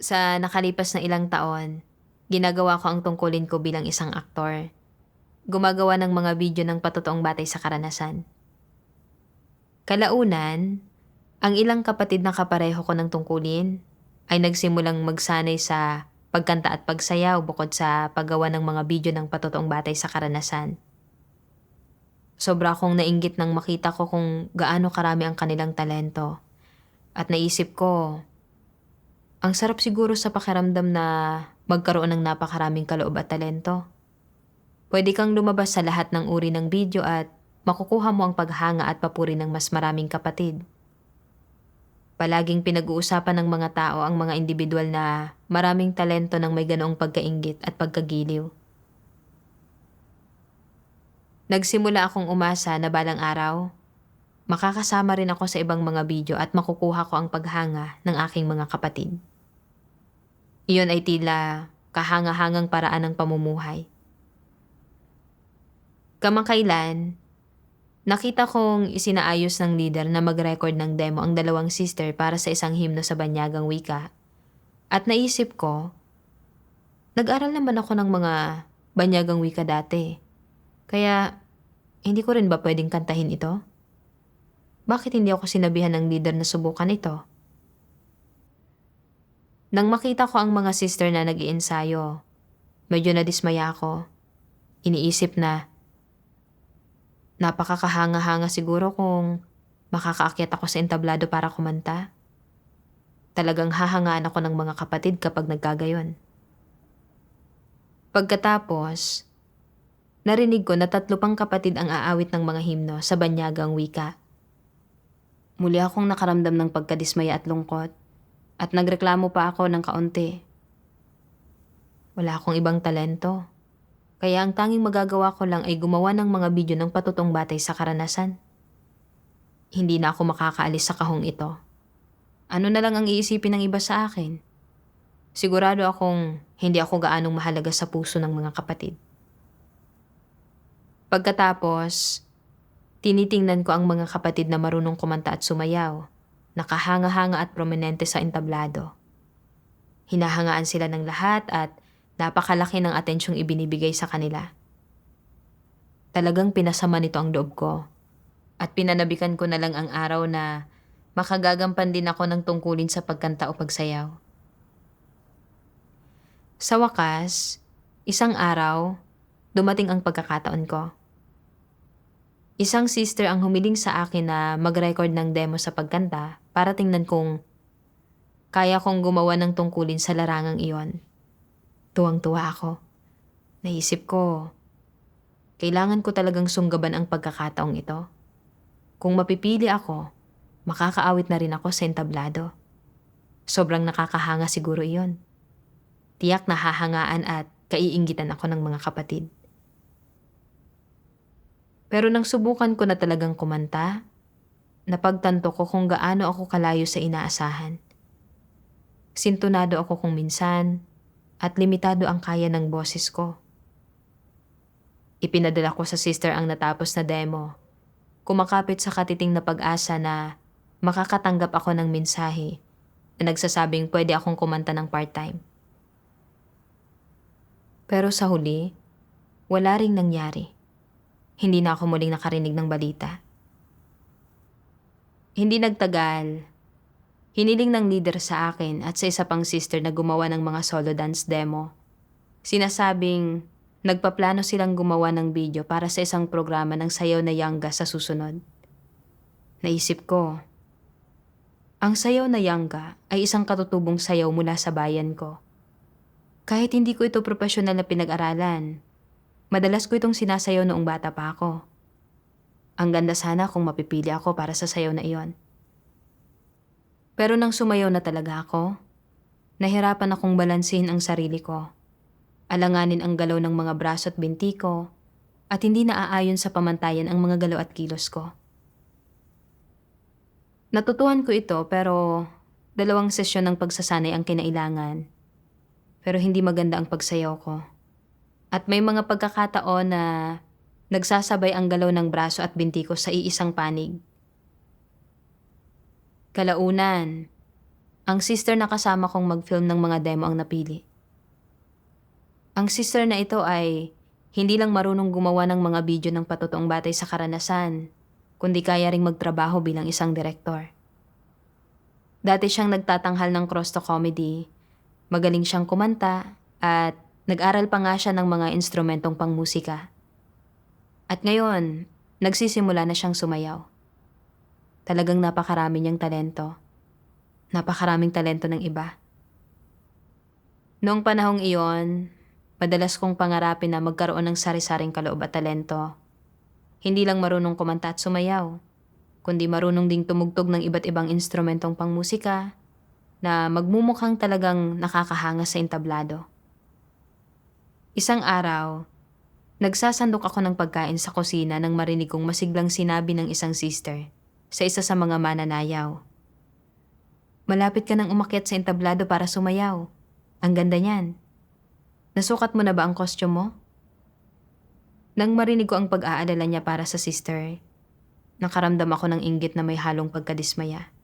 Sa nakalipas na ilang taon, ginagawa ko ang tungkulin ko bilang isang aktor. Gumagawa ng mga video ng patotoong batay sa karanasan. Kalaunan, ang ilang kapatid na kapareho ko ng tungkulin ay nagsimulang magsanay sa pagkanta at pagsayaw bukod sa paggawa ng mga video ng patotoong batay sa karanasan. Sobra akong nainggit nang makita ko kung gaano karami ang kanilang talento. At naisip ko, ang sarap siguro sa pakiramdam na magkaroon ng napakaraming kaloob at talento. Pwede kang lumabas sa lahat ng uri ng video at makukuha mo ang paghanga at papuri ng mas maraming kapatid. Palaging pinag-uusapan ng mga tao ang mga individual na maraming talento ng may ganoong pagkainggit at pagkagiliw. Nagsimula akong umasa na balang araw, makakasama rin ako sa ibang mga video at makukuha ko ang paghanga ng aking mga kapatid. Iyon ay tila kahanga-hangang paraan ng pamumuhay. Kamakailan, nakita kong isinaayos ng leader na mag-record ng demo ang dalawang sister para sa isang himno sa banyagang wika. At naisip ko, nag-aral naman ako ng mga banyagang wika dati. Kaya, hindi ko rin ba pwedeng kantahin ito? Bakit hindi ako sinabihan ng leader na subukan ito? Nang makita ko ang mga sister na nag-iensayo, medyo nadismaya ako. Iniisip na, napakakahanga-hanga siguro kung makakaakyat ako sa entablado para kumanta. Talagang hahangaan ako ng mga kapatid kapag nagkagayon. Pagkatapos, narinig ko na 3 pang kapatid ang aawit ng mga himno sa banyagang wika. Muli akong nakaramdam ng pagkadismaya at lungkot at nagreklamo pa ako ng kaunti. Wala akong ibang talento. Kaya ang tanging magagawa ko lang ay gumawa ng mga video ng patutong batay sa karanasan. Hindi na ako makakaalis sa kahong ito. Ano na lang ang iisipin ng iba sa akin? Sigurado akong hindi ako gaanong mahalaga sa puso ng mga kapatid. Pagkatapos, tinitingnan ko ang mga kapatid na marunong kumanta at sumayaw, nakahanga-hanga at prominente sa entablado. Hinahangaan sila ng lahat at napakalaki ng atensyong ibinibigay sa kanila. Talagang pinasama nito ang loob ko at pinanabikan ko na lang ang araw na makagagampan din ako ng tungkulin sa pagkanta o pagsayaw. Sa wakas, isang araw, dumating ang pagkakataon ko. Isang sister ang humiling sa akin na mag-record ng demo sa pagkanta para tingnan kung kaya kong gumawa ng tungkulin sa larangang iyon. Tuwang-tuwa ako. Naisip ko, kailangan ko talagang sunggaban ang pagkakataong ito. Kung mapipili ako, makakaawit na rin ako sa entablado. Sobrang nakakahanga siguro iyon. Tiyak na hahangaan at kaiinggitan ako ng mga kapatid. Pero nang subukan ko na talagang kumanta, napagtanto ko kung gaano ako kalayo sa inaasahan. Sintunado ako kung minsan at limitado ang kaya ng boses ko. Ipinadala ko sa sister ang natapos na demo. Kumakapit sa katiting na pag-asa na makakatanggap ako ng mensahe na nagsasabing pwede akong kumanta ng part-time. Pero sa huli, wala ring nangyari. Hindi na ako muling nakarinig ng balita. Hindi nagtagal, hiniling ng leader sa akin at sa isa pang sister na gumawa ng mga solo dance demo. Sinasabing nagpaplano silang gumawa ng video para sa isang programa ng sayaw na yangga sa susunod. Naisip ko, ang sayaw na yangga ay isang katutubong sayaw mula sa bayan ko. Kahit hindi ko ito profesional na pinag-aralan, madalas ko itong sinasayaw noong bata pa ako. Ang ganda sana kung mapipili ako para sa sayaw na iyon. Pero nang sumayaw na talaga ako, nahirapan akong balansin ang sarili ko. Alanganin ang galaw ng mga braso at binti ko at hindi naaayon sa pamantayan ang mga galaw at kilos ko. Natutuhan ko ito pero 2 sesyon ng pagsasanay ang kinailangan. Pero hindi maganda ang pagsayaw ko. At may mga pagkakataon na nagsasabay ang galaw ng braso at binti ko sa iisang panig. Kalaunan, Ang sister na kasama kong mag-film ng mga demo ang napili. Ang sister na ito ay hindi lang marunong gumawa ng mga video ng patotoong batay sa karanasan, kundi kaya ring magtrabaho bilang isang direktor. Dati siyang nagtatanghal ng cross to comedy, magaling siyang kumanta, at nag-aral pa nga siya ng mga instrumentong pangmusika. At ngayon, nagsisimula na siyang sumayaw. Talagang napakarami niyang talento. Napakaraming talento ng iba. Noong panahong iyon, madalas kong pangarapin na magkaroon ng sari-saring kaloob at talento. Hindi lang marunong kumanta at sumayaw, kundi marunong ding tumugtog ng iba't ibang instrumentong pangmusika na magmumukhang talagang nakakahanga sa entablado. Isang araw, nagsasandok ako ng pagkain sa kusina nang marinig kong masiglang sinabi ng isang sister sa isa sa mga mananayaw. Malapit ka nang umakyat sa entablado para sumayaw. Ang ganda niyan. Nasukat mo na ba ang costume mo? Nang marinig ko ang pag-aalala niya para sa sister, nakaramdam ako ng inggit na may halong pagkadismaya.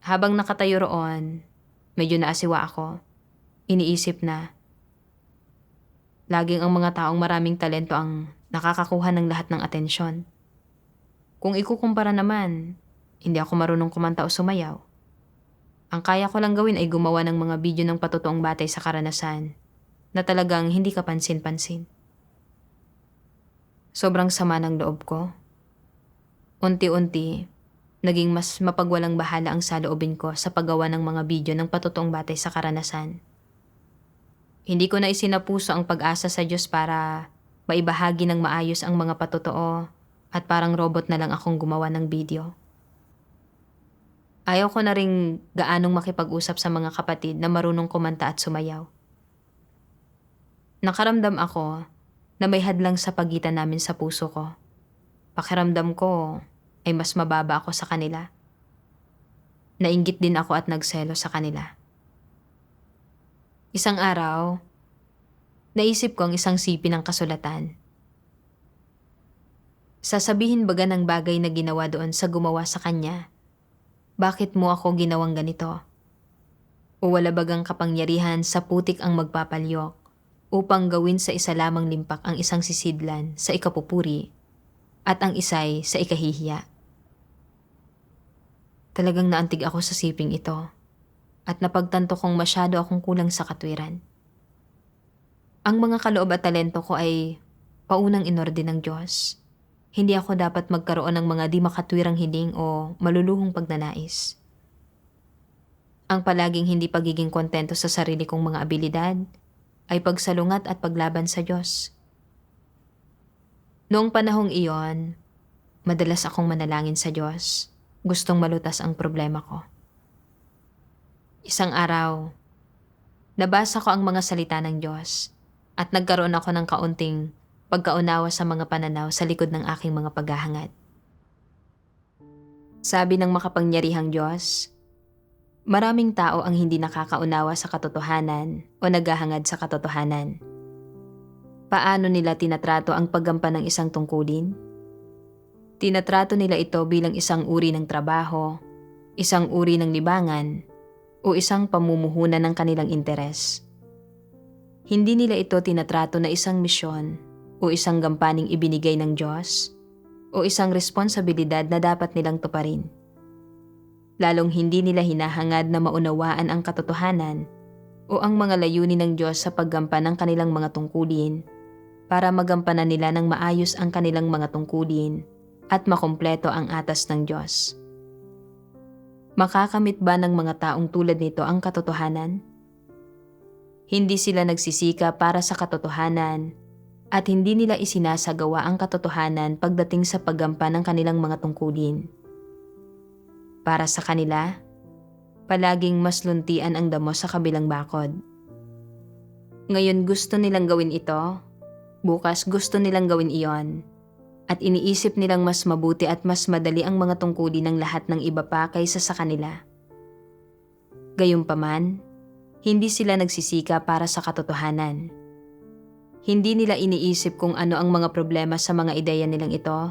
Habang nakatayo roon, medyo naasiwa ako. Iniisip na, laging ang mga taong maraming talento ang nakakakuha ng lahat ng atensyon. Kung ikukumpara naman, hindi ako marunong kumanta o sumayaw. Ang kaya ko lang gawin ay gumawa ng mga video ng patotoong batay sa karanasan na talagang hindi kapansin-pansin. Sobrang sama ng loob ko. Unti-unti, naging mas mapagwalang bahala ang saloobin ko sa paggawa ng mga video ng patotoong batay sa karanasan. Hindi ko na isinapuso ang pag-asa sa Diyos para maibahagi ng maayos ang mga patotoo at parang robot na lang akong gumawa ng video. Ayaw ko na ring gaanong makipag-usap sa mga kapatid na marunong kumanta at sumayaw. Nakaramdam ako na may hadlang sa pagitan namin sa puso ko. Pakiramdam ko ay mas mababa ako sa kanila. Nainggit din ako at nagselo sa kanila. Isang araw, naisip ko ang isang sipi ng kasulatan. Sasabihin baga ng bagay na ginawa doon sa gumawa sa kanya, bakit mo ako ginawang ganito? O wala bagang kapangyarihan sa putik ang magpapalyok upang gawin sa isa lamang limpak ang isang sisidlan sa ikapupuri at ang isay sa ikahihiya. Talagang naantig ako sa siping ito at napagtanto kong masyado akong kulang sa katwiran. Ang mga kaloob at talento ko ay paunang inorde ng Diyos. Hindi ako dapat magkaroon ng mga di makatwirang hiling o maluluhong pagnanais. Ang palaging hindi pagiging kontento sa sarili kong mga abilidad ay pagsalungat at paglaban sa Diyos. Noong panahong iyon, madalas akong manalangin sa Diyos. Gustong malutas ang problema ko. Isang araw, nabasa ko ang mga salita ng Diyos at nagkaroon ako ng kaunting pagkaunawa sa mga pananaw sa likod ng aking mga paghahangad. Sabi ng makapangyarihang Diyos, maraming tao ang hindi nakakaunawa sa katotohanan o naghahangad sa katotohanan. Paano nila tinatrato ang paggampan ng isang tungkulin? Tinatrato nila ito bilang isang uri ng trabaho, isang uri ng libangan, o isang pamumuhunan ng kanilang interes. Hindi nila ito tinatrato na isang misyon o isang gampaning ibinigay ng Diyos o isang responsibilidad na dapat nilang tuparin. Lalong hindi nila hinahangad na maunawaan ang katotohanan o ang mga layunin ng Diyos sa paggampan ng kanilang mga tungkulin para magampanan nila ng maayos ang kanilang mga tungkulin at makumpleto ang atas ng Diyos. Makakamit ba ng mga taong tulad nito ang katotohanan? Hindi sila nagsisika para sa katotohanan at hindi nila isinasagawa ang katotohanan pagdating sa paggampan ng kanilang mga tungkulin. Para sa kanila, palaging mas luntian ang damo sa kabilang bakod. Ngayon gusto nilang gawin ito, bukas gusto nilang gawin iyon, at iniisip nilang mas mabuti at mas madali ang mga tungkulin ng lahat ng iba pa kaysa sa kanila. Gayunpaman, hindi sila nagsisika para sa katotohanan. Hindi nila iniisip kung ano ang mga problema sa mga ideya nilang ito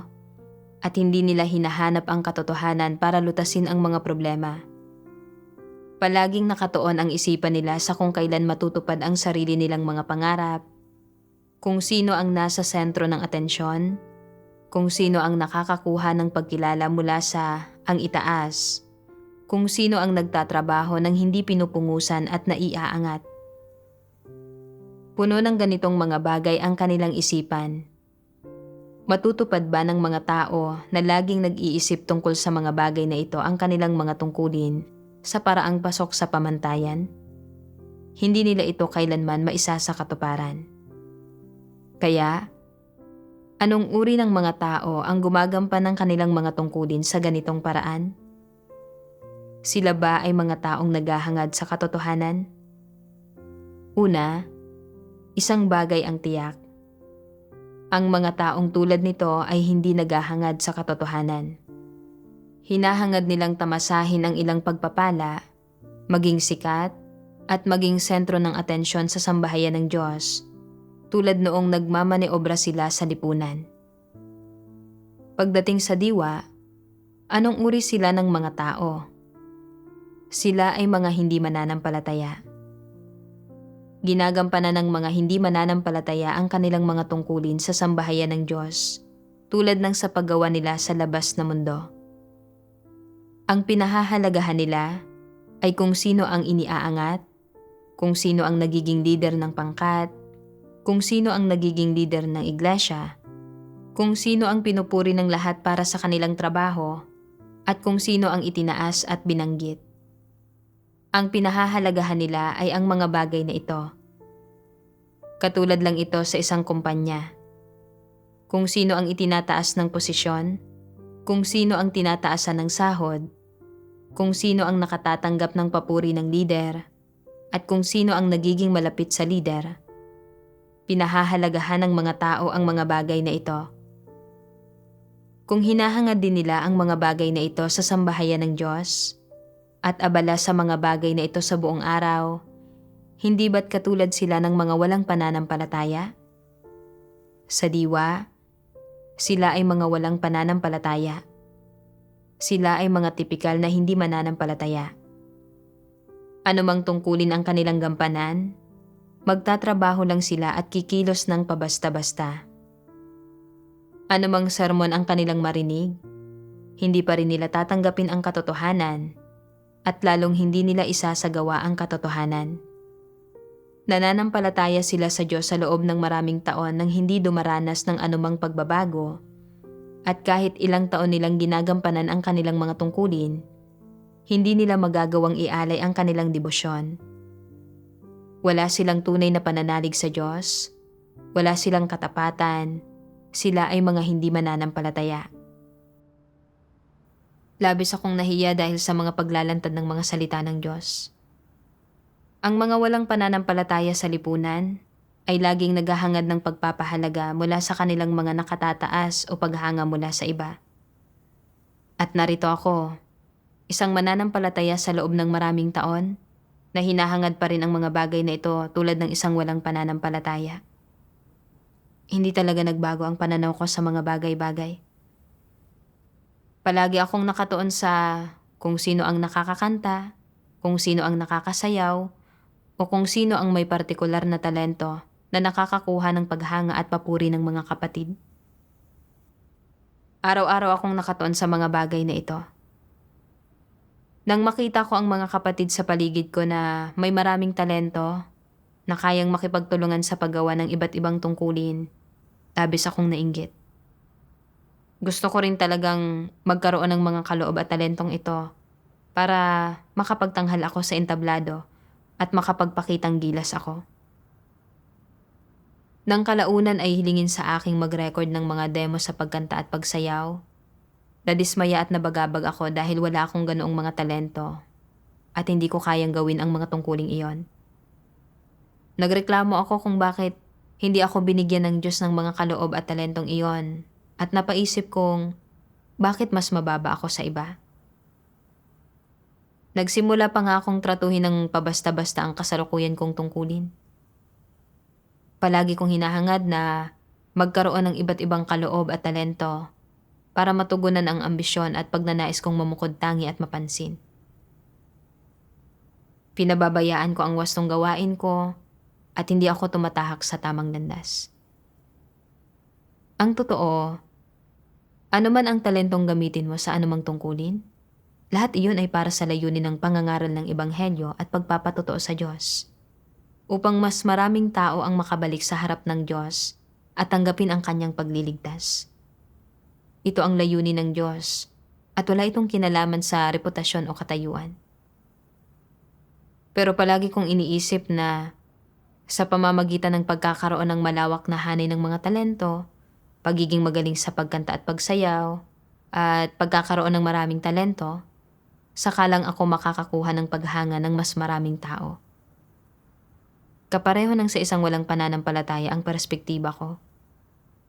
at hindi nila hinahanap ang katotohanan para lutasin ang mga problema. Palaging nakatuon ang isipan nila sa kung kailan matutupad ang sarili nilang mga pangarap, kung sino ang nasa sentro ng atensyon, kung sino ang nakakakuha ng pagkilala mula sa ang itaas, kung sino ang nagtatrabaho ng hindi pinupungusan at naiaangat. Puno ng ganitong mga bagay ang kanilang isipan. Matutupad ba ng mga tao na laging nag-iisip tungkol sa mga bagay na ito ang kanilang mga tungkulin sa paraang pasok sa pamantayan? Hindi nila ito kailanman maisa sa katuparan. Kaya, anong uri ng mga tao ang gumagampan ng kanilang mga tungkulin sa ganitong paraan? Sila ba ay mga taong naghahangad sa katotohanan? Una, isang bagay ang tiyak. Ang mga taong tulad nito ay hindi naghahangad sa katotohanan. Hinahangad nilang tamasahin ang ilang pagpapala, maging sikat, at maging sentro ng atensyon sa sambahayan ng Diyos, tulad noong nagmamaneobra sila sa lipunan. Pagdating sa diwa, anong uri sila ng mga tao? Sila ay mga hindi mananampalataya. Ginagampanan ng mga hindi mananampalataya ang kanilang mga tungkulin sa sambahayan ng Diyos, tulad ng sa paggawa nila sa labas na mundo. Ang pinahahalagahan nila ay kung sino ang iniaangat, kung sino ang nagiging leader ng pangkat, kung sino ang nagiging leader ng iglesia, kung sino ang pinupuri ng lahat para sa kanilang trabaho, at kung sino ang itinaas at binanggit. Ang pinahahalagahan nila ay ang mga bagay na ito. Katulad lang ito sa isang kumpanya. Kung sino ang itinataas ng posisyon, kung sino ang tinataasan ng sahod, kung sino ang nakatatanggap ng papuri ng lider, at kung sino ang nagiging malapit sa lider. Pinahahalagahan ng mga tao ang mga bagay na ito. Kung hinahangad din nila ang mga bagay na ito sa sambahayan ng Diyos, at abala sa mga bagay na ito sa buong araw, hindi ba't katulad sila ng mga walang pananampalataya? Sa diwa, sila ay mga walang pananampalataya. Sila ay mga tipikal na hindi mananampalataya. Anumang tungkulin ang kanilang gampanan, magtatrabaho lang sila at kikilos ng pabasta-basta. Anumang sermon ang kanilang marinig, hindi pa rin nila tatanggapin ang katotohanan, at lalong hindi nila isasagawa ang katotohanan. Nananampalataya sila sa Diyos sa loob ng maraming taon nang hindi dumaranas ng anumang pagbabago, at kahit ilang taon nilang ginagampanan ang kanilang mga tungkulin, hindi nila magagawang ialay ang kanilang debosyon. Wala silang tunay na pananalig sa Diyos, wala silang katapatan, sila ay mga hindi mananampalataya. Labis akong nahiya dahil sa mga paglalantad ng mga salita ng Diyos. Ang mga walang pananampalataya sa lipunan ay laging naghahangad ng pagpapahalaga mula sa kanilang mga nakatataas o paghanga mula sa iba. At narito ako, isang mananampalataya sa loob ng maraming taon, na hinahangad pa rin ang mga bagay na ito tulad ng isang walang pananampalataya. Hindi talaga nagbago ang pananaw ko sa mga bagay-bagay. Palagi akong nakatuon sa kung sino ang nakakakanta, kung sino ang nakakasayaw, o kung sino ang may partikular na talento na nakakakuha ng paghanga at papuri ng mga kapatid. Araw-araw akong nakatuon sa mga bagay na ito. Nang makita ko ang mga kapatid sa paligid ko na may maraming talento, na kayang makipagtulungan sa paggawa ng iba't ibang tungkulin, labis akong nainggit. Gusto ko rin talagang magkaroon ng mga kaloob at talentong ito para makapagtanghal ako sa entablado at makapagpakitang gilas ako. Nang kalaunan ay hilingin sa aking mag-record ng mga demo sa pagkanta at pagsayaw, nadismaya at nabagabag ako dahil wala akong ganoong mga talento at hindi ko kayang gawin ang mga tungkuling iyon. Nagreklamo ako kung bakit hindi ako binigyan ng Diyos ng mga kaloob at talentong iyon. At napaisip kong, bakit mas mababa ako sa iba? Nagsimula pa nga akong tratuhin ng pabasta-basta ang kasalukuyan kong tungkulin. Palagi kong hinahangad na magkaroon ng iba't ibang kaloob at talento para matugunan ang ambisyon at pagnanais kong mamukod tangi at mapansin. Pinababayaan ko ang wastong gawain ko at hindi ako tumatahak sa tamang landas. Ang totoo, ano man ang talentong gamitin mo sa anumang tungkulin, lahat iyon ay para sa layunin ng pangangaral ng Ebanghelyo at pagpapatotoo sa Diyos, upang mas maraming tao ang makabalik sa harap ng Diyos at tanggapin ang kanyang pagliligtas. Ito ang layunin ng Diyos at wala itong kinalaman sa reputasyon o katayuan. Pero palagi kong iniisip na sa pamamagitan ng pagkakaroon ng malawak na hanay ng mga talento, pagiging magaling sa pagkanta at pagsayaw, at pagkakaroon ng maraming talento, saka lang ako makakakuha ng paghanga ng mas maraming tao. Kapareho ng sa isang walang pananampalataya ang perspektiba ko.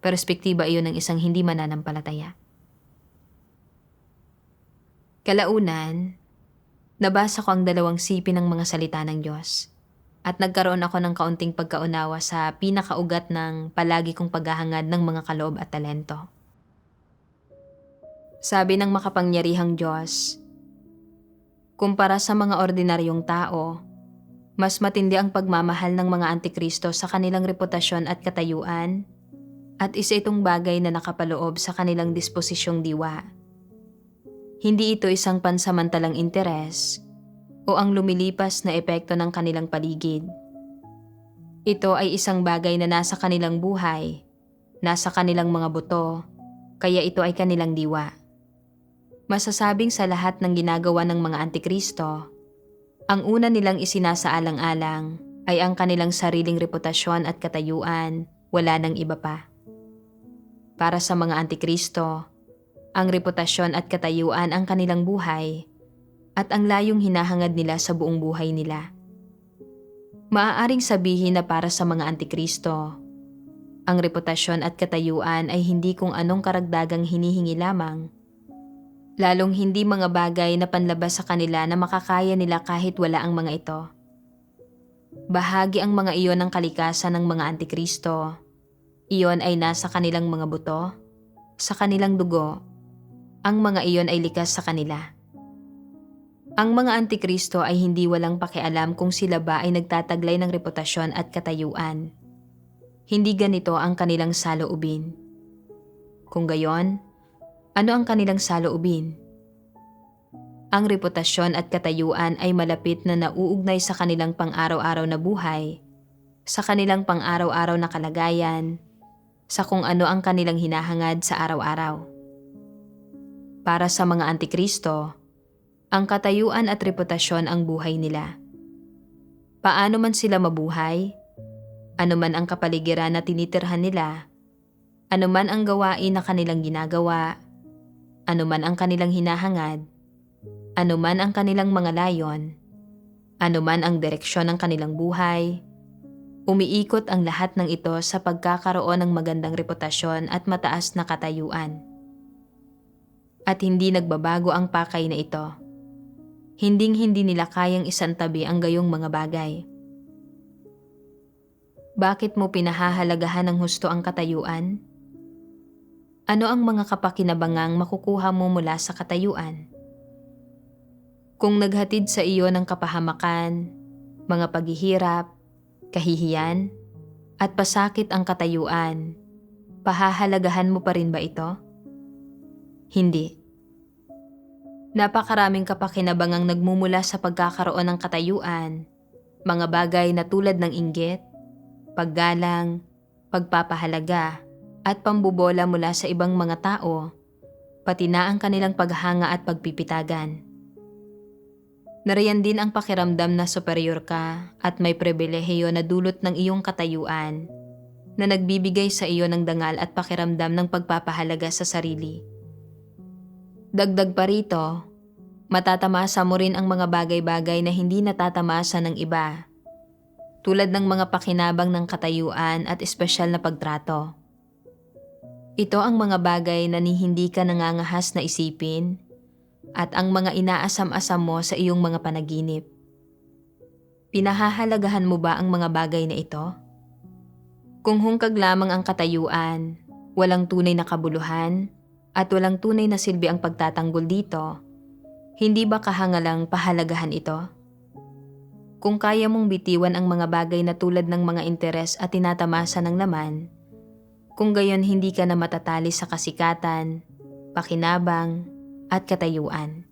Perspektiba iyon ng isang hindi mananampalataya. Kalaunan, nabasa ko ang 2 sipi ng mga salita ng Diyos at nagkaroon ako ng kaunting pagkaunawa sa pinakaugat ng palagi kong paghahangad ng mga kaloob at talento. Sabi ng makapangyarihang Diyos, kumpara sa mga ordinaryong tao, mas matindi ang pagmamahal ng mga antikristo sa kanilang reputasyon at katayuan, at isa itong bagay na nakapaloob sa kanilang disposisyong diwa. Hindi ito isang pansamantalang interes o ang lumilipas na epekto ng kanilang paligid. Ito ay isang bagay na nasa kanilang buhay, nasa kanilang mga buto, kaya ito ay kanilang diwa. Masasabing sa lahat ng ginagawa ng mga antikristo, ang una nilang isinasaalang-alang ay ang kanilang sariling reputasyon at katayuan, wala nang iba pa. Para sa mga antikristo, ang reputasyon at katayuan ang kanilang buhay at ang layong hinahangad nila sa buong buhay nila. Maaaring sabihin na para sa mga antikristo, ang reputasyon at katayuan ay hindi kung anong karagdagang hinihingi lamang, lalong hindi mga bagay na panlabas sa kanila na makakaya nila kahit wala ang mga ito. Bahagi ang mga iyon ng kalikasan ng mga antikristo. Iyon ay nasa kanilang mga buto, sa kanilang dugo. Ang mga iyon ay likas sa kanila. Ang mga antikristo ay hindi walang pakialam kung sila ba ay nagtataglay ng reputasyon at katayuan. Hindi ganito ang kanilang saloobin. Kung gayon, ano ang kanilang saloobin? Ang reputasyon at katayuan ay malapit na nauugnay sa kanilang pang-araw-araw na buhay, sa kanilang pang-araw-araw na kalagayan, sa kung ano ang kanilang hinahangad sa araw-araw. Para sa mga antikristo, ang katayuan at reputasyon ang buhay nila. Paano man sila mabuhay, ano man ang kapaligiran na tinitirhan nila, ano man ang gawain na kanilang ginagawa, ano man ang kanilang hinahangad, ano man ang kanilang mga layon, ano man ang direksyon ng kanilang buhay, umiikot ang lahat ng ito sa pagkakaroon ng magandang reputasyon at mataas na katayuan. At hindi nagbabago ang pakay na ito. Hinding-hindi nila kayang isantabi ang gayong mga bagay. Bakit mo pinahahalagahan ng husto ang katayuan? Ano ang mga kapakinabangang makukuha mo mula sa katayuan? Kung naghatid sa iyo ng kapahamakan, mga paghihirap, kahihiyan, at pasakit ang katayuan, pahahalagahan mo pa rin ba ito? Hindi. Napakaraming kapakinabangang nagmumula sa pagkakaroon ng katayuan, mga bagay na tulad ng inggit, paggalang, pagpapahalaga, at pambubola mula sa ibang mga tao, pati na ang kanilang paghanga at pagpipitagan. Nariyan din ang pakiramdam na superior ka at may pribilehiyo na dulot ng iyong katayuan na nagbibigay sa iyo ng dangal at pakiramdam ng pagpapahalaga sa sarili. Dagdag pa rito, matatamasa mo rin ang mga bagay-bagay na hindi natatamasa ng iba, tulad ng mga pakinabang ng katayuan at espesyal na pagtrato. Ito ang mga bagay na hindi ka nangangahas na isipin at ang mga inaasam-asam mo sa iyong mga panaginip. Pinahahalagahan mo ba ang mga bagay na ito? Kung hungkag lamang ang katayuan, walang tunay na kabuluhan, at walang tunay na silbi ang pagtatanggol dito, hindi ba kahangalang pahalagahan ito? Kung kaya mong bitiwan ang mga bagay na tulad ng mga interes at tinatamasa ng laman, kung gayon hindi ka na matatali sa kasikatan, pakinabang, at katayuan.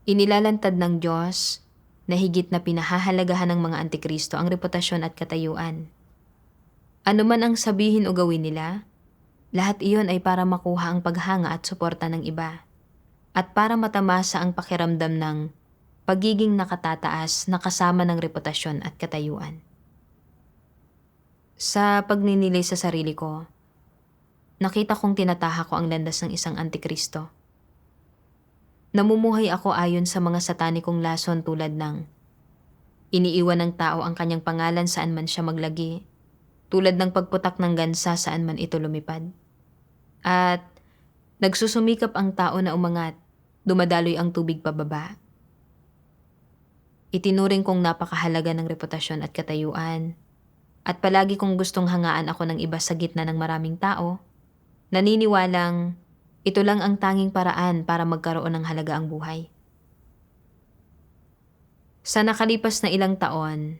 Inilalantad ng Diyos na higit na pinahahalagahan ng mga antikristo ang reputasyon at katayuan. Ano man ang sabihin o gawin nila, lahat iyon ay para makuha ang paghanga at suporta ng iba, at para matamasa ang pakiramdam ng pagiging nakatataas na kasama ng reputasyon at katayuan. Sa pagninilay sa sarili ko, nakita kong tinataha ko ang landas ng isang antikristo. Namumuhay ako ayon sa mga satanikong lason tulad ng iniiwan ng tao ang kanyang pangalan saan man siya maglagi, tulad ng pagputak ng gansa saan man ito lumipad. At nagsusumikap ang tao na umangat, dumadaloy ang tubig pababa. Itinuring kong napakahalaga ng reputasyon at katayuan, at palagi kong gustong hangaan ako ng iba sa gitna ng maraming tao, naniniwalang ito lang ang tanging paraan para magkaroon ng halaga ang buhay. Sa nakalipas na ilang taon,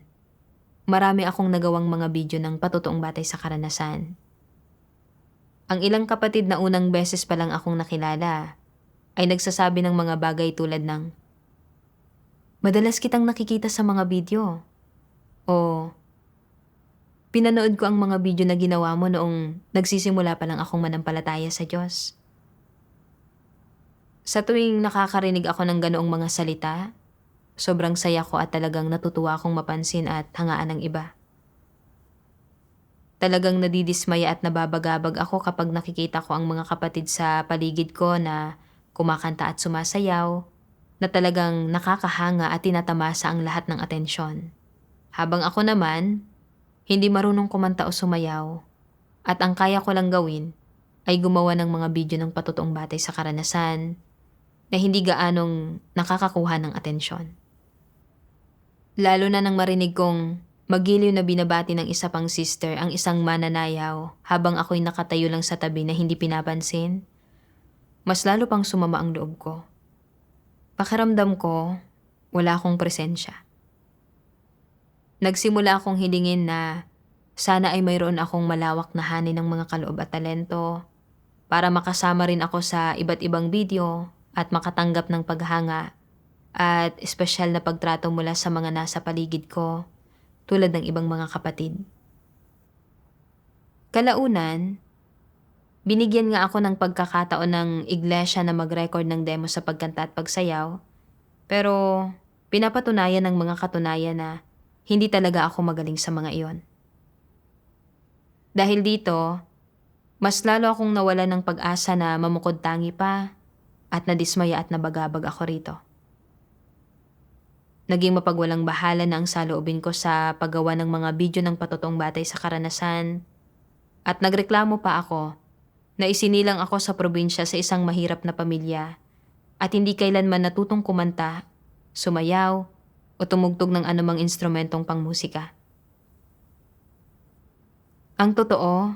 marami akong nagawang mga video ng patotoong batay sa karanasan. Ang ilang kapatid na unang beses pa lang akong nakilala ay nagsasabi ng mga bagay tulad ng, "Madalas kitang nakikita sa mga video." O, "Pinanood ko ang mga video na ginawa mo noong nagsisimula pa lang akong manampalataya sa Diyos." Sa tuwing nakakarinig ako ng ganoong mga salita, sobrang saya ko at talagang natutuwa akong mapansin at hangaan ng iba. Talagang nadidismaya at nababagabag ako kapag nakikita ko ang mga kapatid sa paligid ko na kumakanta at sumasayaw, na talagang nakakahanga at tinatamasa ang lahat ng atensyon. Habang ako naman, hindi marunong kumanta o sumayaw, at ang kaya ko lang gawin ay gumawa ng mga video ng patotoong batay sa karanasan na hindi gaanong nakakakuha ng atensyon. Lalo na nang marinig kong magiliw na binabati ng isa pang sister ang isang mananayaw habang ako'y nakatayo lang sa tabi na hindi pinapansin, mas lalo pang sumama ang loob ko. Pakiramdam ko, wala akong presensya. Nagsimula akong hilingin na sana ay mayroon akong malawak na hani ng mga kaloob at talento para makasama rin ako sa iba't ibang video at makatanggap ng paghanga at espesyal na pagtrato mula sa mga nasa paligid ko tulad ng ibang mga kapatid. Kalaunan, binigyan nga ako ng pagkakataon ng iglesia na mag-record ng demo sa pagkanta at pagsayaw, pero pinapatunayan ng mga katunayan na hindi talaga ako magaling sa mga iyon. Dahil dito, mas lalo akong nawalan ng pag-asa na mamukod tangi pa at nadismaya at nabagabag ako rito. Naging mapagwalang bahala na ang saloobin ko sa paggawa ng mga video ng patotoong batay sa karanasan, at nagreklamo pa ako na isinilang ako sa probinsya sa isang mahirap na pamilya at hindi kailanman natutong kumanta, sumayaw, o tumugtog ng anumang instrumentong pangmusika. Ang totoo,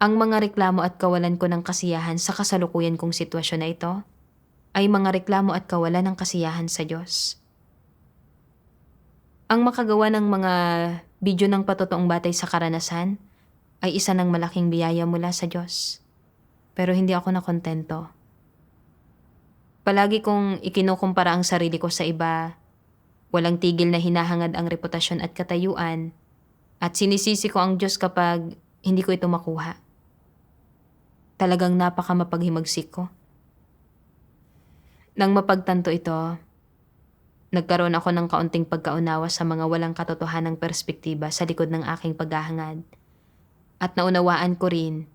ang mga reklamo at kawalan ko ng kasiyahan sa kasalukuyan kong sitwasyon na ito ay mga reklamo at kawalan ng kasiyahan sa Diyos. Ang makagawa ng mga video ng patotoong batay sa karanasan ay isa ng malaking biyaya mula sa Diyos. Pero hindi ako nakontento. Palagi kong ikinukumpara ang sarili ko sa iba, walang tigil na hinahangad ang reputasyon at katayuan, at sinisisi ko ang Diyos kapag hindi ko ito makuha. Talagang napakamapaghimagsik ko. Nang mapagtanto ito, nagkaroon ako ng kaunting pagkaunawa sa mga walang katotohanang perspektiba sa likod ng aking paghahangad, at naunawaan ko rin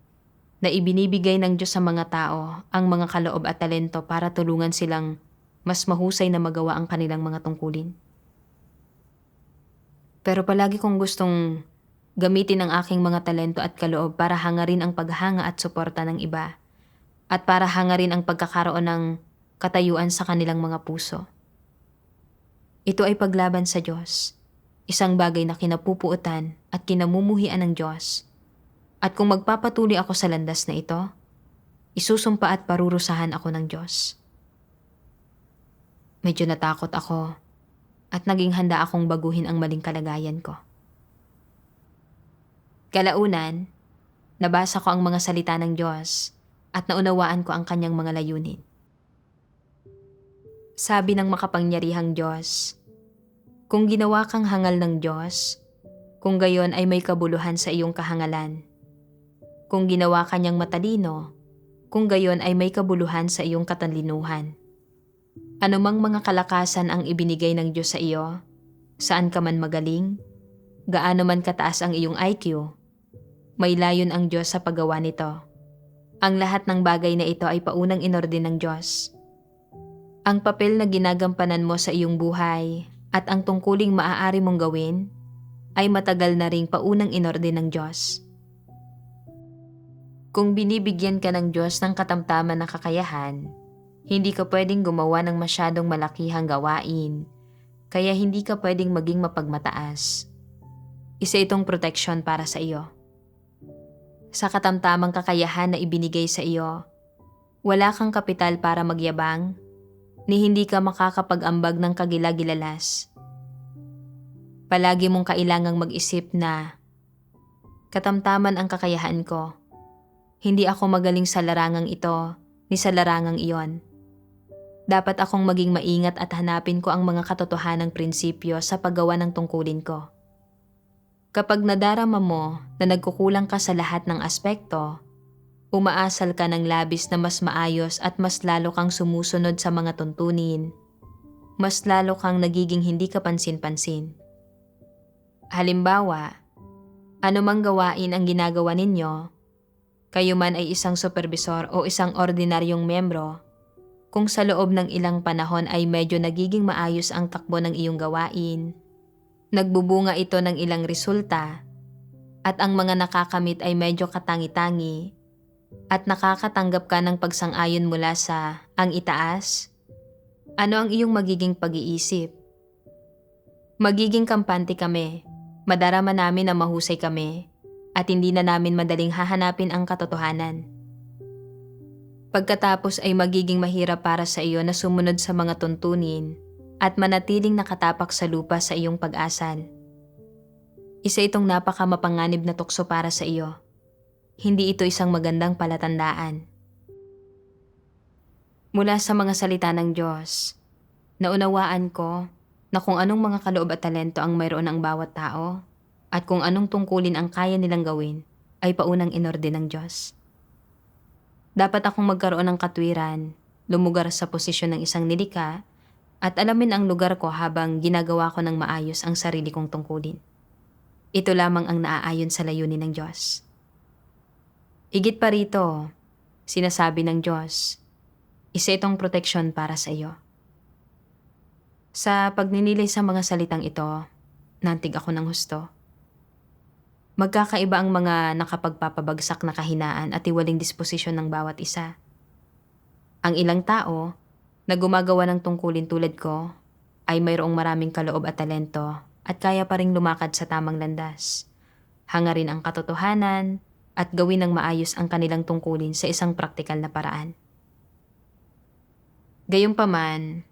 na ibinibigay ng Diyos sa mga tao ang mga kaloob at talento para tulungan silang mas mahusay na magawa ang kanilang mga tungkulin. Pero palagi kong gustong gamitin ang aking mga talento at kaloob para hangarin ang paghanga at suporta ng iba, at para hangarin ang pagkakaroon ng katayuan sa kanilang mga puso. Ito ay paglaban sa Diyos, isang bagay na kinapupuutan at kinamumuhian ng Diyos. At kung magpapatuloy ako sa landas na ito, isusumpa at parurusahan ako ng Diyos. Medyo natakot ako at naging handa akong baguhin ang maling kalagayan ko. Kalaunan, nabasa ko ang mga salita ng Diyos at naunawaan ko ang kanyang mga layunin. Sabi ng makapangyarihang Diyos, kung ginawa kang hangal ng Diyos, kung gayon ay may kabuluhan sa iyong kahangalan. Kung ginawa ka niyang matalino, kung gayon ay may kabuluhan sa iyong katalinuhan. Anumang mga kalakasan ang ibinigay ng Diyos sa iyo, saan ka man magaling, gaano man kataas ang iyong IQ, may layon ang Diyos sa paggawa nito. Ang lahat ng bagay na ito ay paunang inordin ng Diyos. Ang papel na ginagampanan mo sa iyong buhay at ang tungkuling maaari mong gawin ay matagal na ring paunang inordin ng Diyos. Kung binibigyan ka ng Diyos ng katamtaman na kakayahan, hindi ka pwedeng gumawa ng masyadong malakihang gawain, kaya hindi ka pwedeng maging mapagmataas. Isa itong proteksyon para sa iyo. Sa katamtamang kakayahan na ibinigay sa iyo, wala kang kapital para magyabang, ni hindi ka makakapag-ambag ng kagilagilalas. Palagi mong kailangang mag-isip na, katamtaman ang kakayahan ko. Hindi ako magaling sa larangang ito, ni sa larangang iyon. Dapat akong maging maingat at hanapin ko ang mga katotohanang prinsipyo sa paggawa ng tungkulin ko. Kapag nadarama mo na nagkukulang ka sa lahat ng aspekto, umaasal ka ng labis na mas maayos at mas lalo kang sumusunod sa mga tuntunin. Mas lalo kang nagiging hindi kapansin-pansin. Halimbawa, anumang gawain ang ginagawa ninyo, kayo man ay isang supervisor o isang ordinaryong membro, kung sa loob ng ilang panahon ay medyo nagiging maayos ang takbo ng iyong gawain, nagbubunga ito ng ilang resulta, at ang mga nakakamit ay medyo katangi-tangi, at nakakatanggap ka ng pagsang-ayon mula sa ang itaas, ano ang iyong magiging pag-iisip? Magiging kampante kami, madarama namin na mahusay kami, at hindi na namin madaling hahanapin ang katotohanan. Pagkatapos ay magiging mahirap para sa iyo na sumunod sa mga tuntunin at manatiling nakatapak sa lupa sa iyong pag-asal. Isa itong napakamapanganib na tukso para sa iyo. Hindi ito isang magandang palatandaan. Mula sa mga salita ng Diyos, naunawaan ko na kung anong mga kaloob at talento ang mayroon ang bawat tao at kung anong tungkulin ang kaya nilang gawin ay paunang inorde ng Diyos. Dapat akong magkaroon ng katwiran, lumugar sa posisyon ng isang nilikha at alamin ang lugar ko habang ginagawa ko ng maayos ang sarili kong tungkulin. Ito lamang ang naaayon sa layunin ng Diyos. Higit pa rito, sinasabi ng Diyos, isa itong proteksyon para sa iyo. Sa pagninilay sa mga salitang ito, nantig ako ng husto. Magkakaiba ang mga nakapagpapabagsak na kahinaan at tiwaling disposisyon ng bawat isa. Ang ilang tao na gumagawa ng tungkulin tulad ko ay mayroong maraming kaloob at talento at kaya pa ring lumakad sa tamang landas. Hangarin ang katotohanan at gawin ng maayos ang kanilang tungkulin sa isang praktikal na paraan. Gayunpaman,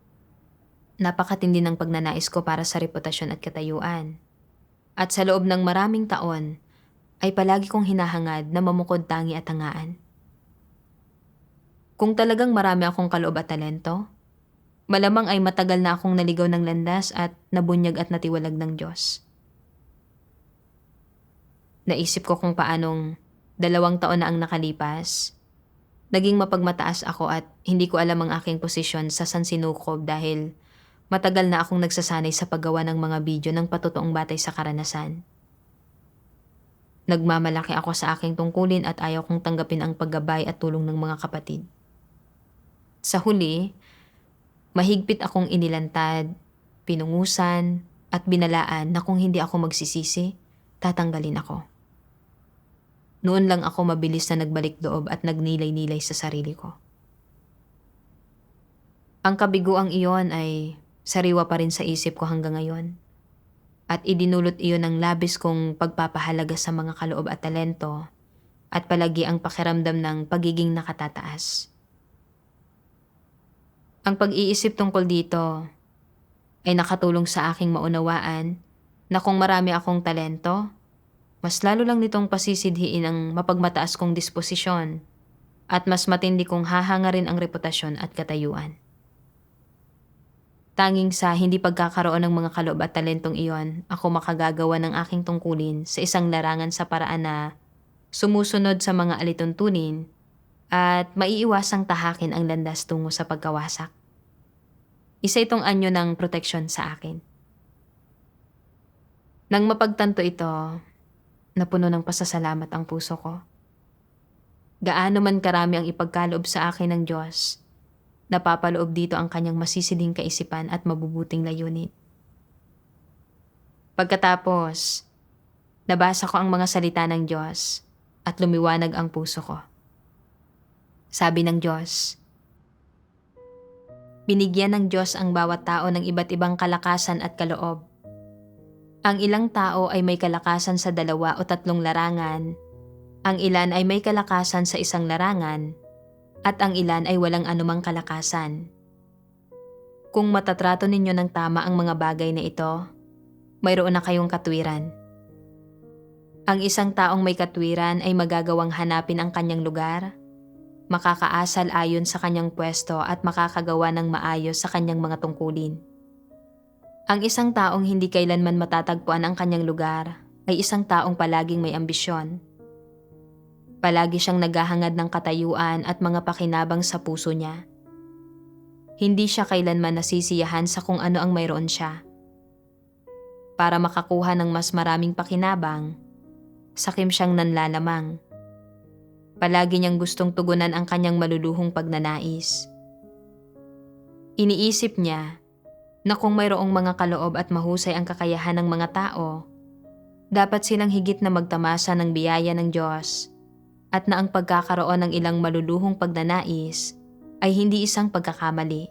napakatindi ng pagnanais ko para sa reputasyon at katayuan. At sa loob ng maraming taon, ay palagi kong hinahangad na mamukod tangi at hangaan. Kung talagang marami akong kaloob at talento, malamang ay matagal na akong naligaw ng landas at nabunyag at natiwalag ng Diyos. Naisip ko kung paanong 2 taon na ang nakalipas, naging mapagmataas ako at hindi ko alam ang aking posisyon sa San Sinukob dahil matagal na akong nagsasanay sa paggawa ng mga video ng patotoong batay sa karanasan. Nagmamalaki ako sa aking tungkulin at ayaw kong tanggapin ang paggabay at tulong ng mga kapatid. Sa huli, mahigpit akong inilantad, pinungusan, at binalaan na kung hindi ako magsisisi, tatanggalin ako. Noon lang ako mabilis na nagbalik loob at nagnilay-nilay sa sarili ko. Ang kabiguang iyon ay sariwa pa rin sa isip ko hanggang ngayon. At idinulot iyon ng labis kong pagpapahalaga sa mga kaloob at talento at palagi ang pakiramdam ng pagiging nakatataas. Ang pag-iisip tungkol dito, ay nakatulong sa aking maunawaan na kung marami akong talento, mas lalo lang nitong pasisidhiin ang mapagmataas kong disposisyon at mas matindi kong hahangarin ang reputasyon at katayuan. Tanging sa hindi pagkakaroon ng mga kaloob at talentong iyon, ako makagagawa ng aking tungkulin sa isang larangan sa paraan na sumusunod sa mga alituntunin at maiiwasang tahakin ang landas tungo sa pagkawasak. Isa itong anyo ng proteksyon sa akin. Nang mapagtanto ito, napuno ng pasasalamat ang puso ko. Gaano man karami ang ipagkaloob sa akin ng Diyos, napapaloob dito ang kanyang masisidhing kaisipan at mabubuting layunin. Pagkatapos, nabasa ko ang mga salita ng Diyos at lumiwanag ang puso ko. Sabi ng Diyos, binigyan ng Diyos ang bawat tao ng iba't ibang kalakasan at kaloob. Ang ilang tao ay may kalakasan sa 2 o 3 larangan, ang ilan ay may kalakasan sa 1 larangan, at ang ilan ay walang anumang kalakasan. Kung matatrato ninyo ng tama ang mga bagay na ito, mayroon na kayong katwiran. Ang isang taong may katwiran ay magagawang hanapin ang kanyang lugar, makakaasal ayon sa kanyang pwesto at makakagawa ng maayos sa kanyang mga tungkulin. Ang isang taong hindi kailanman matatagpuan ang kanyang lugar ay isang taong palaging may ambisyon. Palagi siyang naghahangad ng katayuan at mga pakinabang sa puso niya. Hindi siya kailanman nasisiyahan sa kung ano ang mayroon siya. Para makakuha ng mas maraming pakinabang, sakim siyang nanlalamang. Palagi niyang gustong tugunan ang kanyang maluluhong pagnanais. Iniisip niya na kung mayroong mga kaloob at mahusay ang kakayahan ng mga tao, dapat silang higit na magtamasa ng biyaya ng Diyos at na ang pagkakaroon ng ilang maluluhong pagnanais ay hindi isang pagkakamali.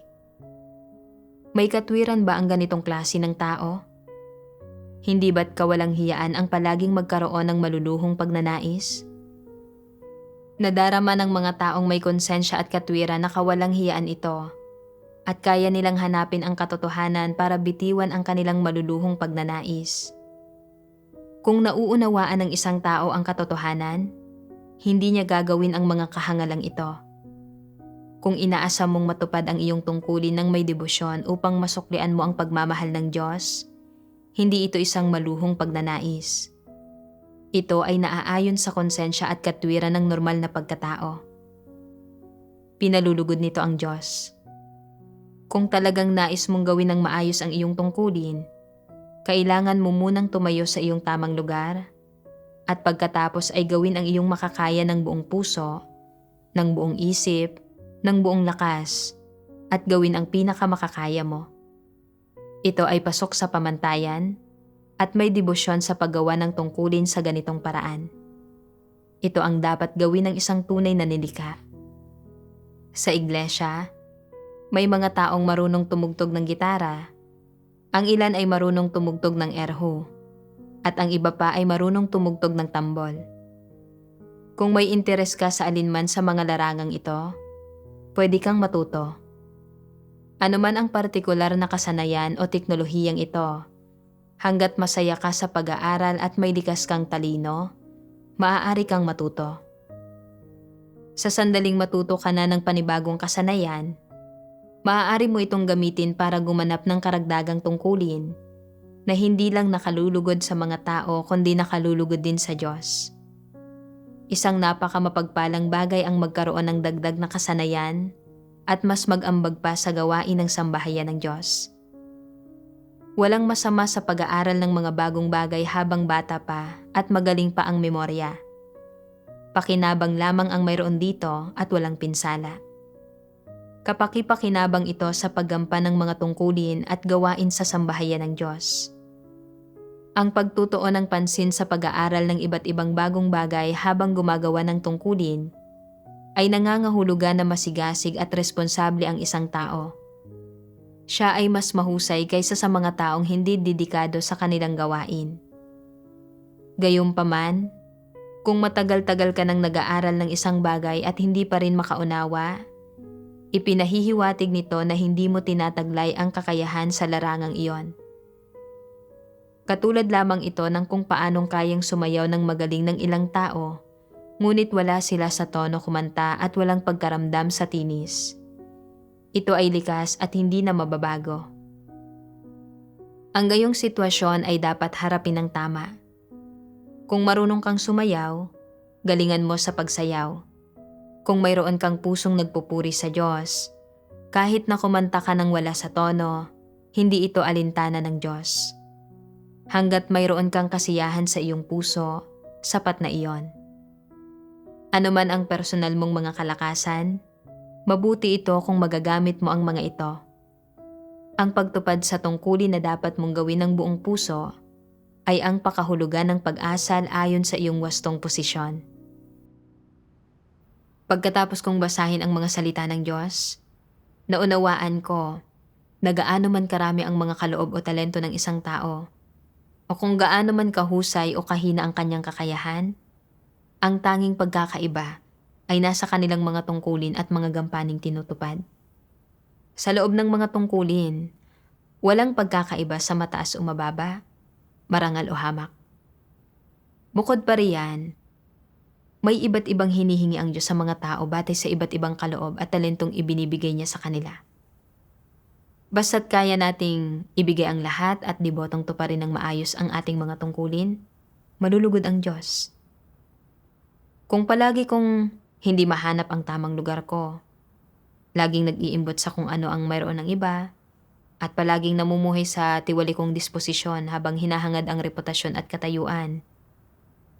May katwiran ba ang ganitong klase ng tao? Hindi ba't kawalang hiyaan ang palaging magkaroon ng maluluhong pagnanais? Nadarama ng mga taong may konsensya at katwiran na kawalang hiyaan ito at kaya nilang hanapin ang katotohanan para bitiwan ang kanilang maluluhong pagnanais. Kung nauunawaan ng isang tao ang katotohanan, hindi niya gagawin ang mga kahangalang ito. Kung inaasam mong matupad ang iyong tungkulin ng may debosyon upang masuklian mo ang pagmamahal ng Diyos, hindi ito isang maluhong pagnanais. Ito ay naaayon sa konsensya at katwiran ng normal na pagkatao. Pinalulugod nito ang Diyos. Kung talagang nais mong gawin ng maayos ang iyong tungkulin, kailangan mo munang tumayo sa iyong tamang lugar at pagkatapos ay gawin ang iyong makakaya ng buong puso, ng buong isip, ng buong lakas at gawin ang pinakamakakaya mo. Ito ay pasok sa pamantayan at may debosyon sa paggawa ng tungkulin sa ganitong paraan. Ito ang dapat gawin ng isang tunay na nilikha. Sa iglesia, may mga taong marunong tumugtog ng gitara, ang ilan ay marunong tumugtog ng erhu, at ang iba pa ay marunong tumugtog ng tambol. Kung may interes ka sa alinman sa mga larangang ito, pwede kang matuto. Ano man ang partikular na kasanayan o teknolohiyang ito, hanggat masaya ka sa pag-aaral at may likas kang talino, maaari kang matuto. Sa sandaling matuto ka na ng panibagong kasanayan, maaari mo itong gamitin para gumanap ng karagdagang tungkulin na hindi lang nakalulugod sa mga tao kundi nakalulugod din sa Diyos. Isang napakamapagpalang bagay ang magkaroon ng dagdag na kasanayan at mas mag-ambag pa sa gawain ng sambahayan ng Diyos. Walang masama sa pag-aaral ng mga bagong bagay habang bata pa at magaling pa ang memorya. Pakinabang lamang ang mayroon dito at walang pinsala. Kapaki-pakinabang ito sa paggampan ng mga tungkulin at gawain sa sambahayan ng Diyos. Ang pagtutuon ng pansin sa pag-aaral ng iba't ibang bagong bagay habang gumagawa ng tungkulin ay nangangahulugan na masigasig at responsable ang isang tao. Siya ay mas mahusay kaysa sa mga taong hindi dedikado sa kanilang gawain. Gayunpaman, kung matagal-tagal ka nang nag-aaral ng isang bagay at hindi pa rin makaunawa, Ipinahihiwatig nito na hindi mo tinataglay ang kakayahan sa larangang iyon. Katulad lamang ito ng kung paanong kayang sumayaw ng magaling ng ilang tao, ngunit wala sila sa tono kumanta at walang pagkaramdam sa tinis. Ito ay likas at hindi na mababago. Ang gayong sitwasyon ay dapat harapin ng tama. Kung marunong kang sumayaw, galingan mo sa pagsayaw. Kung mayroon kang pusong nagpupuri sa Diyos, kahit na kumanta ka ng wala sa tono, hindi ito alintana ng Diyos. Hanggat mayroon kang kasiyahan sa iyong puso, sapat na iyon. Ano man ang personal mong mga kalakasan, mabuti ito kung magagamit mo ang mga ito. Ang pagtupad sa tungkulin na dapat mong gawin ng buong puso ay ang pakahulugan ng pag-asal ayon sa iyong wastong posisyon. Pagkatapos kong basahin ang mga salita ng Diyos, naunawaan ko na gaano man karami ang mga kaloob o talento ng isang tao, o kung gaano man kahusay o kahina ang kanyang kakayahan, ang tanging pagkakaiba ay nasa kanilang mga tungkulin at mga gampaning tinutupad. Sa loob ng mga tungkulin, walang pagkakaiba sa mataas o mababa, marangal o hamak. Bukod pa riyan, may iba't ibang hinihingi ang Diyos sa mga tao batay sa iba't ibang kaloob at talentong ibinibigay niya sa kanila. Basta't kaya nating ibigay ang lahat at dibotong tuparin ng maayos ang ating mga tungkulin, malulugod ang Diyos. Kung palagi kong hindi mahanap ang tamang lugar ko, laging nag-iimbot sa kung ano ang mayroon ng iba, at palaging namumuhay sa tiwalikong disposisyon habang hinahangad ang reputasyon at katayuan,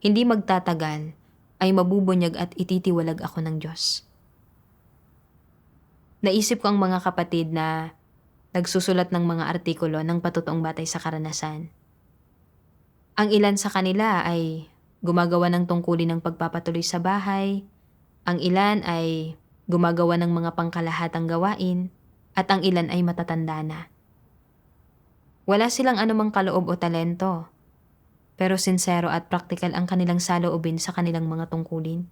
hindi magtatagal ay mabubunyag at ititiwalag ako ng Diyos. Naisip ko ang mga kapatid na nagsusulat ng mga artikulo ng patotoong batay sa karanasan. Ang ilan sa kanila ay gumagawa ng tungkulin ng pagpapatuloy sa bahay, ang ilan ay gumagawa ng mga pangkalahatang gawain, at ang ilan ay matatanda na. Wala silang anumang kaloob o talento, pero sincero at praktikal ang kanilang saloobin sa kanilang mga tungkulin.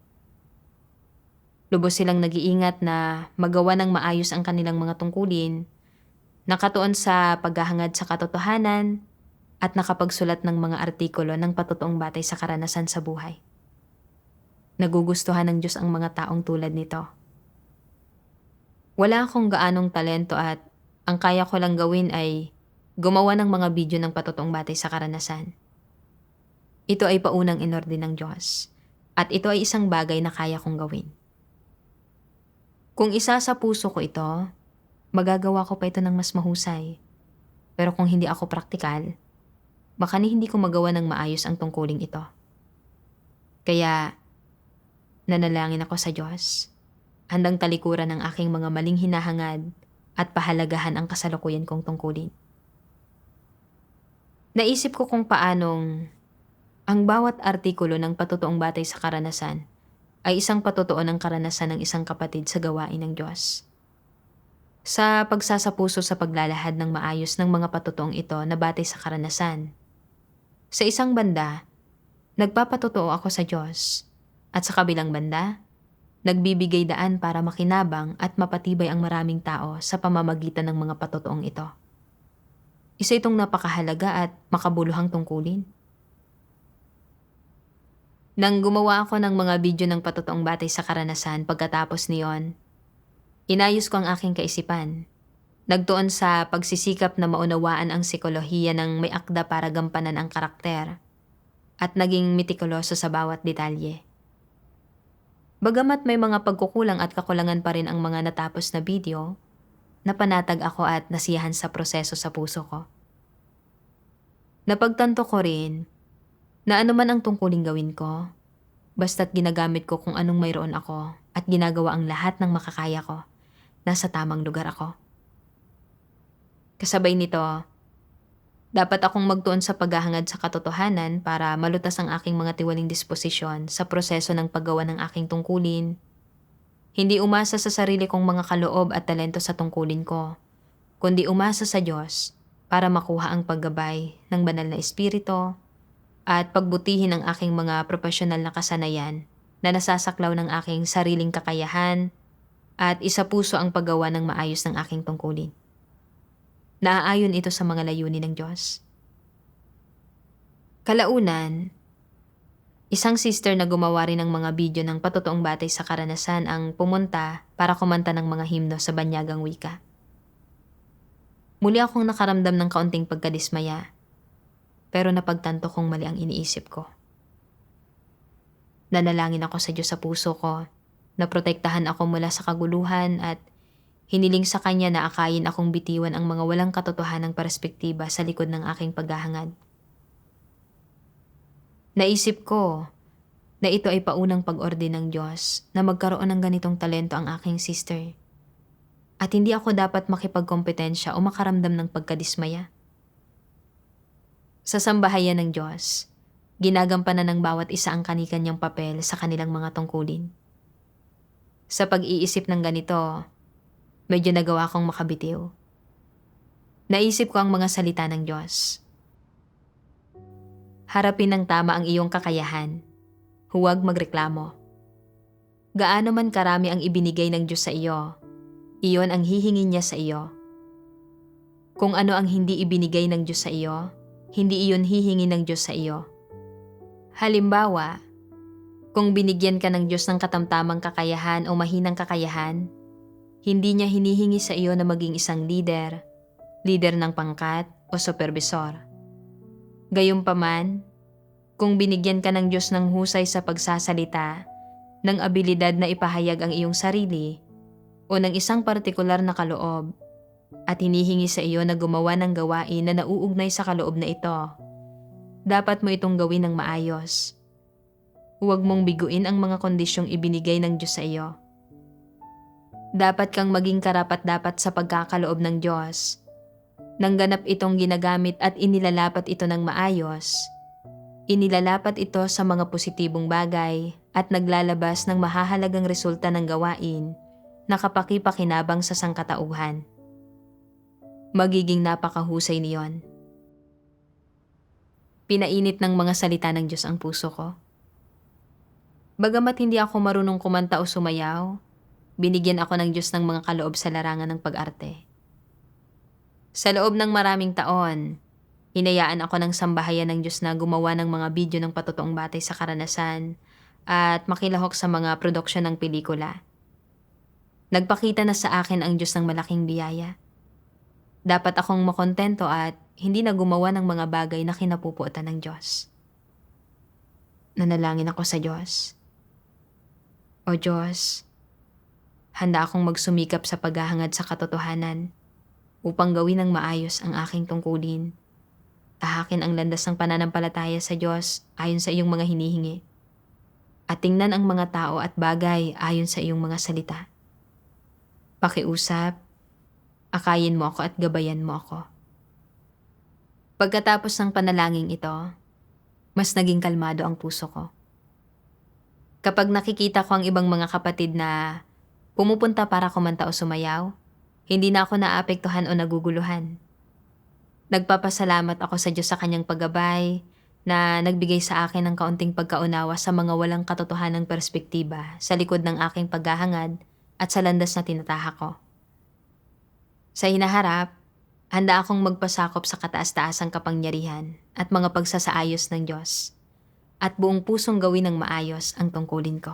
Lubos silang nag-iingat na magawa ng maayos ang kanilang mga tungkulin, nakatuon sa paghahangad sa katotohanan, at nakapagsulat ng mga artikulo ng patotoong batay sa karanasan sa buhay. Nagugustuhan ng Diyos ang mga taong tulad nito. Wala akong gaanong talento at ang kaya ko lang gawin ay gumawa ng mga video ng patotoong batay sa karanasan. Ito ay paunang inorde ng Diyos at ito ay isang bagay na kaya kong gawin. Kung isa sa puso ko ito, magagawa ko pa ito ng mas mahusay. Pero kung hindi ako praktikal, baka hindi ko magawa ng maayos ang tungkuling ito. Kaya, nanalangin ako sa Diyos, handang talikuran ang aking mga maling hinahangad at pahalagahan ang kasalukuyan kong tungkulin. Naisip ko kung paanong ang bawat artikulo ng patotoong batay sa karanasan ay isang patotoo ng karanasan ng isang kapatid sa gawain ng Diyos. Sa pagsasapuso sa paglalahad ng maayos ng mga patotoong ito na batay sa karanasan, sa isang banda, nagpapatotoo ako sa Diyos, at sa kabilang banda, nagbibigay daan para makinabang at mapatibay ang maraming tao sa pamamagitan ng mga patotoong ito. Isa itong napakahalaga at makabuluhang tungkulin. Nang gumawa ako ng mga video ng patotoong batay sa karanasan pagkatapos niyon, inayos ko ang aking kaisipan. Nagtuon sa pagsisikap na maunawaan ang psikolohiya ng may akda para gampanan ang karakter at naging mitikuloso sa bawat detalye. Bagamat may mga pagkukulang at kakulangan pa rin ang mga natapos na video, napanatag ako at nasiyahan sa proseso sa puso ko. Napagtanto ko rin na anuman ang tungkuling gawin ko, basta't ginagamit ko kung anong mayroon ako at ginagawa ang lahat ng makakaya ko, nasa tamang lugar ako. Kasabay nito, dapat akong magtuon sa paghahangad sa katotohanan para malutas ang aking mga tiwaling disposisyon sa proseso ng paggawa ng aking tungkulin. Hindi umasa sa sarili kong mga kaloob at talento sa tungkulin ko, kundi umasa sa Diyos para makuha ang paggabay ng banal na espiritu at pagbutihin ang aking mga profesional na kasanayan na nasasaklaw ng aking sariling kakayahan, at isa-puso ang paggawa ng maayos ng aking tungkulin. Naaayon ito sa mga layunin ng Diyos. Kalaunan, isang sister na gumawa rin ng mga video ng patotoong batay sa karanasan ang pumunta para kumanta ng mga himno sa banyagang wika. Muli akong nakaramdam ng kaunting pagkadismaya, pero napagtanto kong mali ang iniisip ko. Nanalangin ako sa Diyos sa puso ko na protektahan ako mula sa kaguluhan at hiniling sa Kanya na akayin akong bitiwan ang mga walang katotohanang perspektiba sa likod ng aking paghahangad. Naisip ko na ito ay paunang pag-orde ng Diyos na magkaroon ng ganitong talento ang aking sister. At hindi ako dapat makipagkompetensya o makaramdam ng pagkadismaya. Sa sambahayan ng Diyos, ginagampanan ng bawat isa ang kani-kanyang papel sa kanilang mga tungkulin. Sa pag-iisip ng ganito, medyo nagawa kong makabitiw. Naisip ko ang mga salita ng Diyos. Harapin ng tama ang iyong kakayahan. Huwag magreklamo. Gaano man karami ang ibinigay ng Diyos sa iyo, iyon ang hihingin niya sa iyo. Kung ano ang hindi ibinigay ng Diyos sa iyo, hindi iyon hihingi ng Diyos sa iyo. Halimbawa, kung binigyan ka ng Diyos ng katamtamang kakayahan o mahinang kakayahan, hindi niya hinihingi sa iyo na maging isang leader ng pangkat o supervisor. Gayunpaman, kung binigyan ka ng Diyos ng husay sa pagsasalita, ng abilidad na ipahayag ang iyong sarili, o ng isang partikular na kaloob, at hinihingi sa iyo na gumawa ng gawain na nauugnay sa kaloob na ito, dapat mo itong gawin ng maayos. Huwag mong biguin ang mga kondisyong ibinigay ng Diyos sa iyo. Dapat kang maging karapat-dapat sa pagkakaloob ng Diyos. Nang ganap itong ginagamit at inilalapat ito ng maayos, inilalapat ito sa mga positibong bagay at naglalabas ng mahahalagang resulta ng gawain na kapaki-pakinabang sa sangkatauhan. Magiging napakahusay niyon. Pinainit ng mga salita ng Diyos ang puso ko. Bagamat hindi ako marunong kumanta o sumayaw, binigyan ako ng Diyos ng mga kaloob sa larangan ng pag-arte. Sa loob ng maraming taon, hinayaan ako ng sambahayan ng Diyos na gumawa ng mga video ng patotoong batay sa karanasan at makilahok sa mga produksyon ng pelikula. Nagpakita na sa akin ang Diyos ng malaking biyaya. Dapat akong makontento at hindi na gumawa ng mga bagay na kinapupuotan ng Diyos. Nanalangin ako sa Diyos. O Diyos, handa akong magsumikap sa paghahangad sa katotohanan upang gawin ng maayos ang aking tungkulin. Tahakin ang landas ng pananampalataya sa Diyos ayon sa iyong mga hinihingi. At tingnan ang mga tao at bagay ayon sa iyong mga salita. Pakiusap, akayin mo ako at gabayan mo ako. Pagkatapos ng panalangin ito, mas naging kalmado ang puso ko. Kapag nakikita ko ang ibang mga kapatid na pumupunta para kumanta o sumayaw, hindi na ako naapektuhan o naguguluhan. Nagpapasalamat ako sa Diyos sa kanyang paggabay na nagbigay sa akin ng kaunting pagkaunawa sa mga walang katotohanang perspektiba sa likod ng aking paghahangad at sa landas na tinatahak ko. Sa hinaharap, handa akong magpasakop sa kataas-taasang kapangyarihan at mga pagsasaayos ng Diyos at buong pusong gawin ng maayos ang tungkulin ko.